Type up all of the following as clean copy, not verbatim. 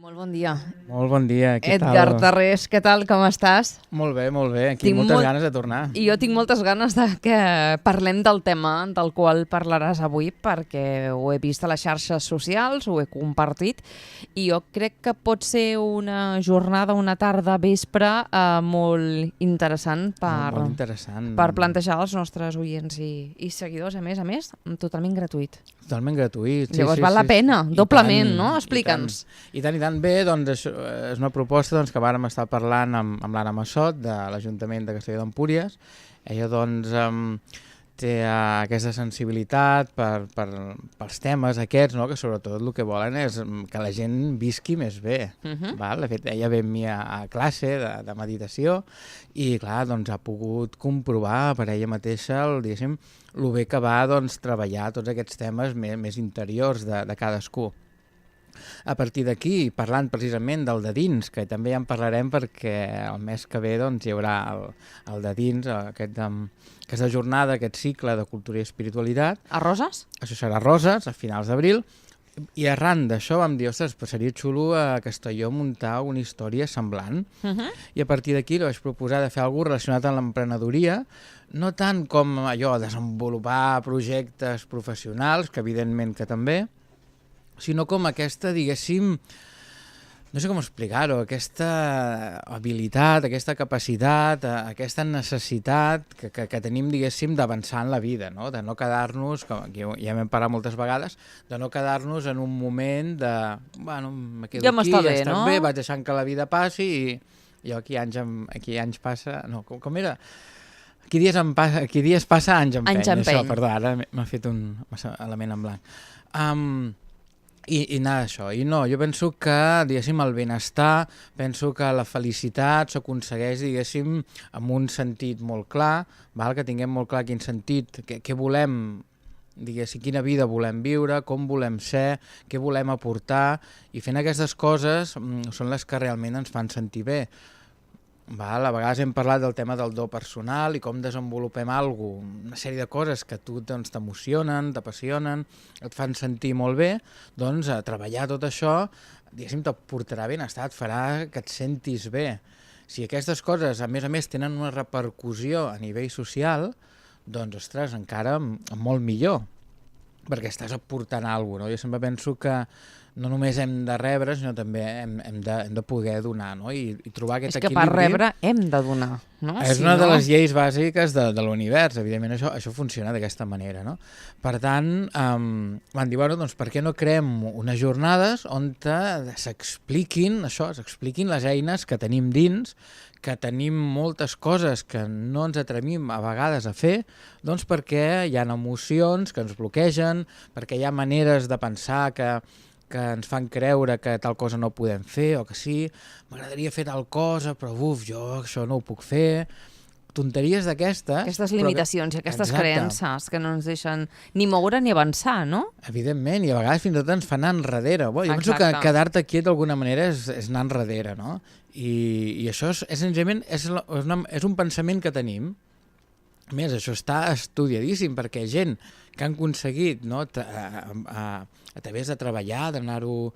Molt bon dia. Molt bon dia, què tal? Edgar Tarrés, què tal, com estàs? Molt bé, aquí moltes ganes de tornar. I jo tinc moltes ganes de que parlem del tema del qual parlaràs avui, perquè ho he vist a les xarxes socials, ho he compartit, i jo crec que pot ser una jornada, una tarda, vespre, molt interessant Molt interessant. per plantejar als nostres oients i seguidors, a més, totalment gratuït. Totalment gratuït. Llavors val la pena, doblement, no? Explica'ns. I tant bé, doncs això és una proposta que vàrem estar parlant amb l'Anna Massot de l'Ajuntament de Castelló d'Empúries. Ella doncs té aquesta sensibilitat pels temes aquests, no? Que sobretot el que volen és que la gent visqui més bé. Val? De fet, ella ve amb mi a classe de meditació i clar, doncs, ha pogut comprovar per ella mateixa el bé que va doncs, treballar tots aquests temes més interiors de cadascú. A partir d'aquí, parlant precisament del de dins, que també ja en parlarem perquè el mes que ve doncs, hi haurà el de dins, aquesta jornada, aquest cicle de cultura i espiritualitat. A Roses? Això serà a Roses, a finals d'abril, i arran d'això vam dir, ostres, seria xulo a Castelló muntar una història semblant. I a partir d'aquí vaig proposar de fer alguna cosa relacionat amb l'emprenedoria, no tant com allò, desenvolupar projectes professionals, que evidentment que també, sinó com aquesta, diguéssim, no sé com explicar-ho, aquesta habilitat, aquesta capacitat, aquesta necessitat que tenim, diguéssim, d'avançar en la vida, no? De no quedar-nos, com ja hem parlat moltes vegades, de no quedar-nos en un moment de, bueno, me quedo aquí, ja està bé, vaig deixant que la vida passi i aquí anys passa, no, com era? Qui dies passa, anys empeny. Això, perdó, ara m'ha fet un element en blanc. I nada d'això, i no, jo penso que, diguéssim, el benestar, penso que la felicitat s'aconsegueix, diguéssim, amb un sentit molt clar, que tinguem molt clar quin sentit, què volem, diguéssim, quina vida volem viure, com volem ser, què volem aportar, i fent aquestes coses són les que realment ens fan sentir bé. A vegades hem parlat del tema del do personal i com desenvolupem una sèrie de coses que a tu t'emocionen, t'apassionen, et fan sentir molt bé, doncs treballar tot això, diguéssim, et portarà benestar, et farà que et sentis bé. Si aquestes coses, a més, tenen una repercussió a nivell social, doncs, ostres, encara molt millor, perquè estàs aportant alguna cosa, no? Jo sempre penso que no només hem de rebre, sinó també hem de poder donar, no? I trobar aquest equilibri. És que per rebre hem de donar, no? És una de les lleis bàsiques de l'univers, evidentment això funciona d'aquesta manera, no? Per tant, van dir, bueno, doncs per què no creem unes jornades on s'expliquin les eines que tenim dins, que tenim moltes coses que no ens atrevim a vegades a fer, doncs perquè hi ha emocions que ens bloquegen, perquè hi ha maneres de pensar que ens fan creure que tal cosa no ho podem fer, o que sí, m'agradaria fer tal cosa, però jo això no ho puc fer. Tonteries d'aquestes... Aquestes limitacions i aquestes creences que no ens deixen ni moure ni avançar, no? Evidentment, i a vegades fins i tot ens fan anar enrere. Jo penso que quedar-te quiet d'alguna manera és anar enrere, no? I això és un pensament que tenim. A més, això està estudiadíssim, perquè gent que han aconseguit, no, a través de treballar, d'anar-ho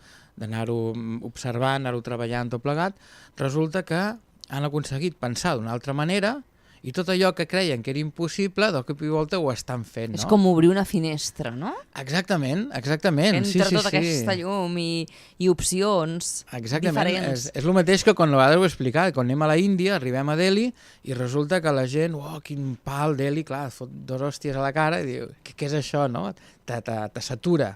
observant, anar-ho treballant tot plegat, resulta que han aconseguit pensar d'una altra manera i tot allò que creien que era impossible, de cop i volta ho estan fent, no? És com obrir una finestra, no? Exactament. Entre tota aquesta llum i opcions diferents. És el mateix que quan a vegades ho he explicat, quan anem a la Índia, arribem a Delhi i resulta que la gent, quin pal, Delhi, clar, et fot 2 hòsties a la cara i diu, què és això, no? Te satura.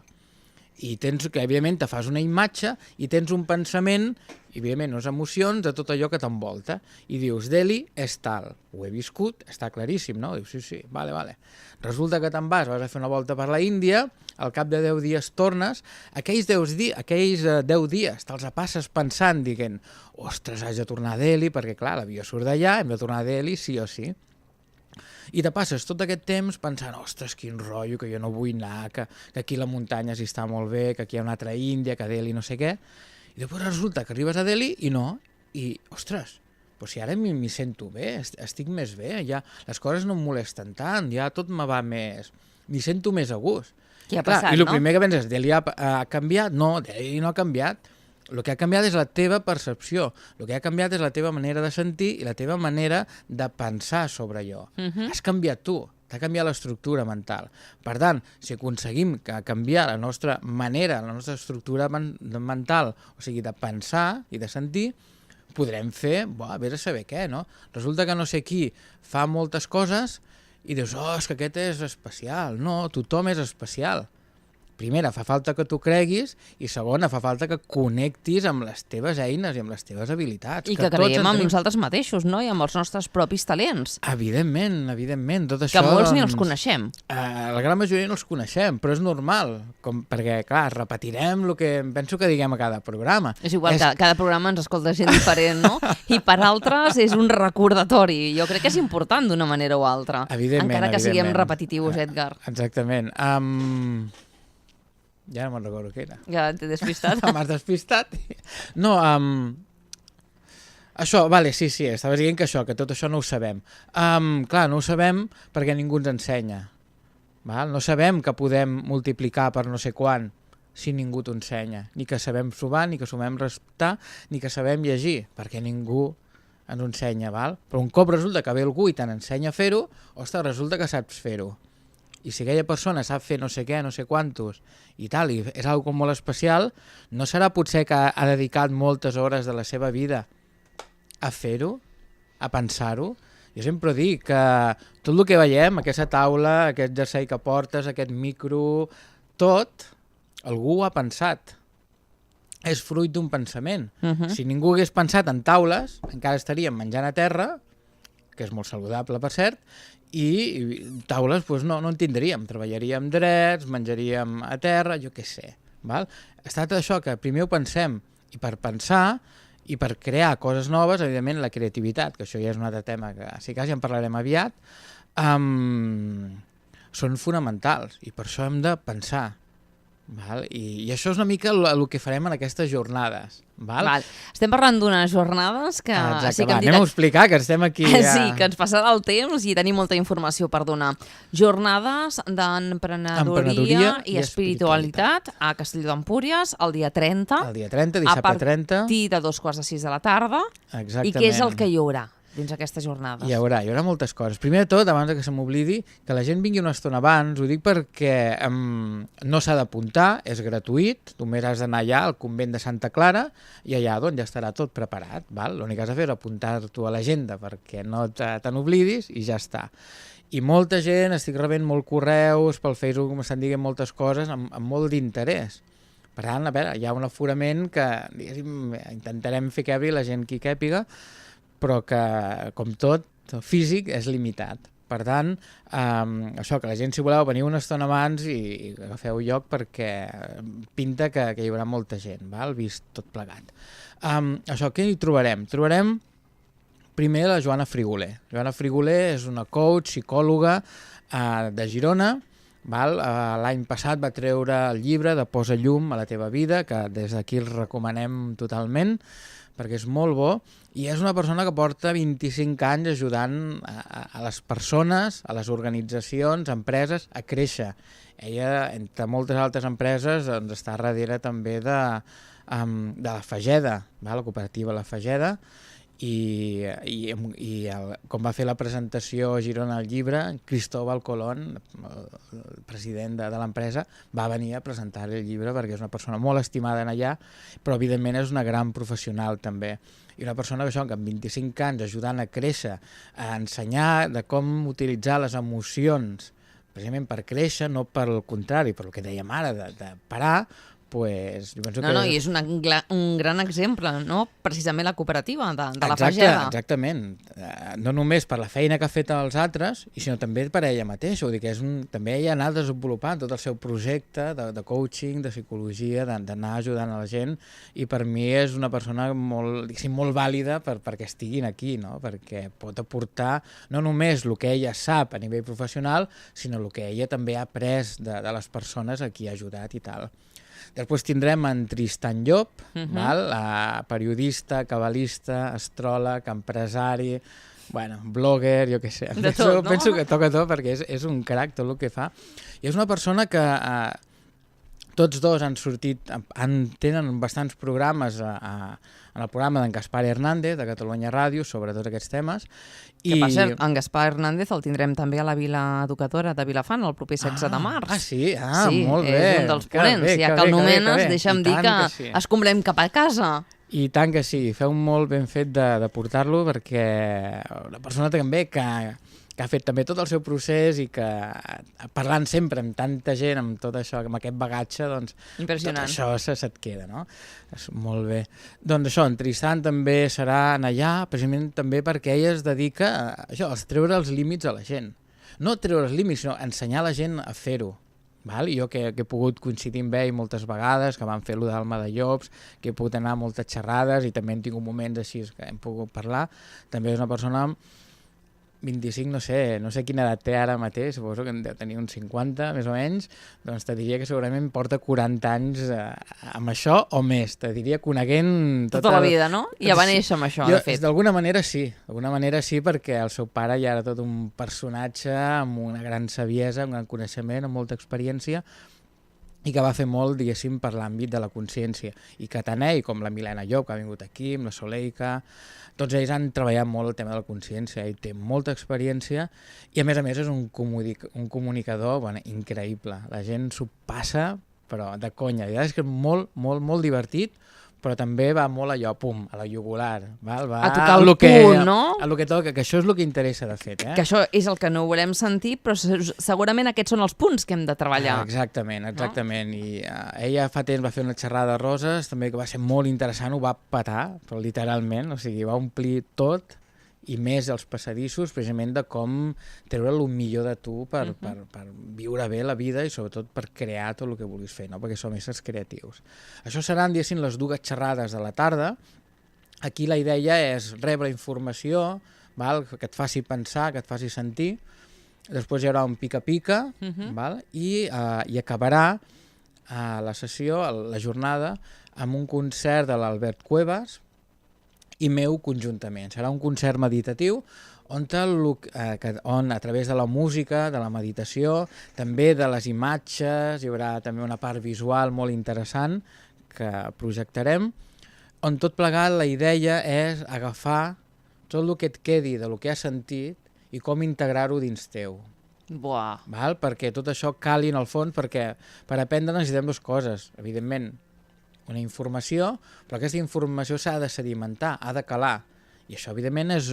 I tens que, evidentment, te fas una imatge i tens un pensament, i, evidentment, unes emocions de tot allò que t'envolta. I dius, Delhi és tal. Ho he viscut, està claríssim, no? Dius, sí, vale. Resulta que te'n vas a fer una volta per la Índia, al cap de 10 dies tornes, aquells 10 dies te'ls passes pensant, dient, ostres, haig de tornar a Delhi, perquè, clar, l'avió surt d'allà, hem de tornar a Delhi, sí o sí. I te passes tot aquest temps pensant, ostres, quin rotllo, que jo no vull anar, que aquí la muntanya s'hi està molt bé, que aquí hi ha una altra Índia, que a Delhi no sé què. I després resulta que arribes a Delhi i no. I, ostres, però si ara m'hi sento bé, estic més bé, ja les coses no em molesten tant, ja tot me va més... M'hi sento més a gust. Què ha passat, no? I el primer que penses, Delhi ha canviat? No, Delhi no ha canviat. El que ha canviat és la teva percepció, el que ha canviat és la teva manera de sentir i la teva manera de pensar sobre allò. Has canviat tu, t'ha canviat l'estructura mental. Per tant, si aconseguim canviar la nostra manera, la nostra estructura mental, o sigui, de pensar i de sentir, podrem fer, vés a saber què, no? Resulta que no sé qui fa moltes coses i dius, és que aquest és especial. No, tothom és especial. Primera, fa falta que tu creguis i segona, fa falta que connectis amb les teves eines i amb les teves habilitats. I que creiem en nosaltres mateixos, no? I amb els nostres propis talents. Evidentment, tot això... Que molts ni els coneixem. La gran majoria no els coneixem, però és normal, perquè, clar, repetirem el que penso que diguem a cada programa. És igual, cada programa ens escolta gent diferent, no? I per altres és un recordatori. Jo crec que és important d'una manera o altra. Evidentment, encara que siguem repetitius, Edgar. Exactament. Ja no me'n recordo què era. Ja t'he despistat. M'has despistat. No, això, vale, sí, estaves dient que tot això no ho sabem. Clar, no ho sabem perquè ningú ens ensenya. Val? No sabem que podem multiplicar per no sé quant si ningú t'ho ensenya. Ni que sabem sumar, ni que sabem restar, ni que sabem llegir, perquè ningú ens ho ensenya. Val? Però un cop resulta que ve algú i te n'ensenya a fer-ho, ostres, resulta que saps fer-ho. I si aquella persona sap fer no sé què, no sé quantos, i tal, i és una cosa molt especial, no serà potser que ha dedicat moltes hores de la seva vida a fer-ho, a pensar-ho? Jo sempre dic que tot el que veiem, aquesta taula, aquest jersei que portes, aquest micro, tot, algú ho ha pensat. És fruit d'un pensament. Si ningú hagués pensat en taules, encara estaríem menjant a terra, que és molt saludable, per cert, i taules no en tindríem, treballaríem drets, menjaríem a terra, jo què sé. Val? Es tracta d'això, que primer ho pensem, i per pensar i per crear coses noves, evidentment la creativitat, que això ja és un altre tema que si cas ja en parlarem aviat, són fonamentals i per això hem de pensar. Val? I això és una mica el que farem en aquestes jornades. Val? Estem parlant d'unes jornades que... Exacte, anem a explicar que estem aquí... Sí, que ens passarà el temps i tenim molta informació per donar. Jornades d'emprenedoria i espiritualitat a Castelló d'Empúries el dia 30. El dia 30, dissabte 30. A partir de 2:45 de la tarda. Exactament. I què és el que hi haurà dins aquestes jornades? Hi haurà moltes coses. Primer de tot, abans que se m'oblidi, que la gent vingui una estona abans, ho dic perquè no s'ha d'apuntar, és gratuït, només has d'anar allà al convent de Santa Clara i allà ja estarà tot preparat. L'únic que has de fer és apuntar-t'ho a l'agenda perquè no te n'oblidis i ja està. I molta gent, estic rebent molt correus, pel Facebook m'estan dient moltes coses amb molt d'interès. Per tant, a veure, hi ha un aforament que intentarem fer cabri la gent qui càpiga, però que, com tot, físic és limitat. Per tant, això, que la gent, si voleu, veniu una estona abans i agafeu lloc perquè pinta que hi haurà molta gent, vist tot plegat. Això, què hi trobarem? Trobarem primer la Joana Friguler. Joana Friguler és una coach, psicòloga de Girona. L'any passat va treure el llibre de Posa llum a la teva vida, que des d'aquí el recomanem totalment, perquè és molt bo, i és una persona que porta 25 anys ajudant a les persones, a les organitzacions, empreses, a créixer. Ella, entre moltes altres empreses, està darrere també de la Fageda, la cooperativa La Fageda, i com va fer la presentació a Girona al llibre, Cristóbal Colón, el president de l'empresa, va venir a presentar el llibre perquè és una persona molt estimada en allà, però evidentment és una gran professional també. I una persona que amb 25 anys ajudant a créixer, a ensenyar de com utilitzar les emocions precisament per créixer, no pel contrari, per el que dèiem ara, de parar, jo penso que... i és un gran exemple, no? Precisament la cooperativa de la Fageda. Exactament. No només per la feina que ha fet als altres, sinó també per ella mateixa. Vull dir que també ella ha anat desenvolupant tot el seu projecte de coaching, de psicologia, d'anar ajudant a la gent, i per mi és una persona molt vàlida perquè estiguin aquí, no? Perquè pot aportar no només el que ella sap a nivell professional, sinó el que ella també ha après de les persones a qui ha ajudat i tal. Després tindrem en Tristan Llop, periodista, cabalista, astròleg, empresari, blogger, jo què sé. Penso que toca tot perquè és un crac tot el que fa. I és una persona que Tots dos han sortit, tenen bastants programes en el programa d'en Gaspar Hernández, de Catalunya Ràdio, sobre tots aquests temes. Que, per cert, en Gaspar Hernández el tindrem també a la Vila Educadora de Vilafant el proper 16 de març. Sí? Molt bé. Sí, és un dels ponents. Ja que el nomenes, deixa'm dir que escombrem cap a casa. I tant que sí, feu molt ben fet de portar-lo, perquè una persona també que ha fet també tot el seu procés i que parlant sempre amb tanta gent, amb tot això, amb aquest bagatge, doncs impressionant. Tot això se't queda, no? És molt bé. Doncs això, en Tristan també serà allà, precisament també perquè ella es dedica a això, a treure els límits a la gent. No treure els límits, sinó ensenyar a la gent a fer-ho. Val? Jo que he pogut coincidir amb ell moltes vegades, que vam fer allò d'Alma de Llops, que he pogut anar a moltes xerrades i també hem tingut moments així que hem pogut parlar. També és una persona amb 25, no sé quina edat té ara mateix, suposo que en deu tenir uns 50 més o menys, doncs te diria que segurament porta 40 anys amb això o més, te diria coneguent tota la vida, no? Ja va néixer amb això, de fet. D'alguna manera sí, perquè el seu pare ja era tot un personatge amb una gran saviesa, un gran coneixement, amb molta experiència, i que va fer molt, diguéssim, per l'àmbit de la consciència. I que tant ell com la Milena Llop, que ha vingut aquí, amb la Soleica, tots ells han treballat molt el tema de la consciència. Ell té molta experiència i, a més, és un comunicador increïble. La gent s'ho passa, però de conya. La veritat és que és molt, molt, molt divertit, però també va molt allò, a la jugular. Va a tocar el punt, no? A lo que toca, que això és el que interessa, de fet. Que això és el que no volem sentir, però segurament aquests són els punts que hem de treballar. Exactament. No? I ella fa temps va fer una xerrada de Roses, també que va ser molt interessant, ho va petar, però literalment, o sigui, va omplir tot, i més els passadissos, precisament de com treure el millor de tu per viure bé la vida i sobretot per crear tot el que vulguis fer, no? Perquè som éssers creatius. Això seran, diguéssim, les 2 xerrades de la tarda. Aquí la idea és rebre informació, que et faci pensar, que et faci sentir. Després hi haurà un pica-pica i acabarà la sessió, la jornada, amb un concert de l'Albert Cuevas i meu conjuntament. Serà un concert meditatiu on a través de la música, de la meditació, també de les imatges, hi haurà també una part visual molt interessant que projectarem, on tot plegat la idea és agafar tot el que et quedi de lo que has sentit i com integrar-ho dins teu. Buah. Perquè tot això cali en el fons, perquè per aprendre necessitem 2 coses, evidentment, una informació, però aquesta informació s'ha de sedimentar, ha de calar. I això, evidentment, és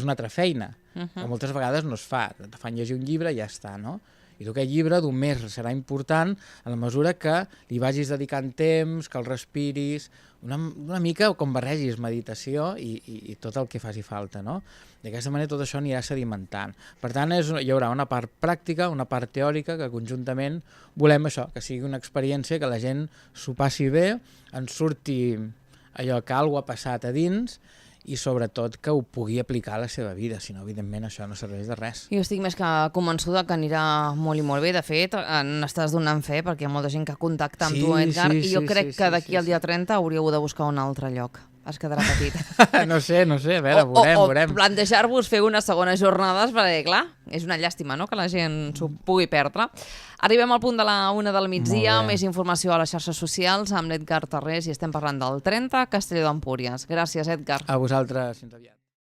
una altra feina, que moltes vegades no es fa. Te fan llegir un llibre i ja està, no? I tu aquest llibre només serà important en la mesura que li vagis dedicant temps, que el respiris, una mica com barregis meditació i tot el que faci falta, no? D'aquesta manera tot això anirà sedimentant. Per tant, hi haurà una part pràctica, una part teòrica, que conjuntament volem això, que sigui una experiència que la gent s'ho passi bé, en surti allò que alguna ha passat a dins i sobretot que ho pugui aplicar a la seva vida, si no, evidentment, això no serveix de res. Jo estic més que convençuda que anirà molt i molt bé. De fet, n'estàs donant fe perquè hi ha molta gent que contacta amb tu, Edgar, i jo crec que d'aquí al dia 30 hauríeu de buscar un altre lloc. Es quedarà petit. No sé, a veure, veurem. O plantejar-vos fer unes segones jornades, perquè, clar, és una llàstima, no?, que la gent s'ho pugui perdre. Arribem al punt de la 1 del migdia, més informació a les xarxes socials amb l'Edgar Tarrés i estem parlant del 30 Castelló d'Empúries. Gràcies, Edgar. A vosaltres, fins aviat.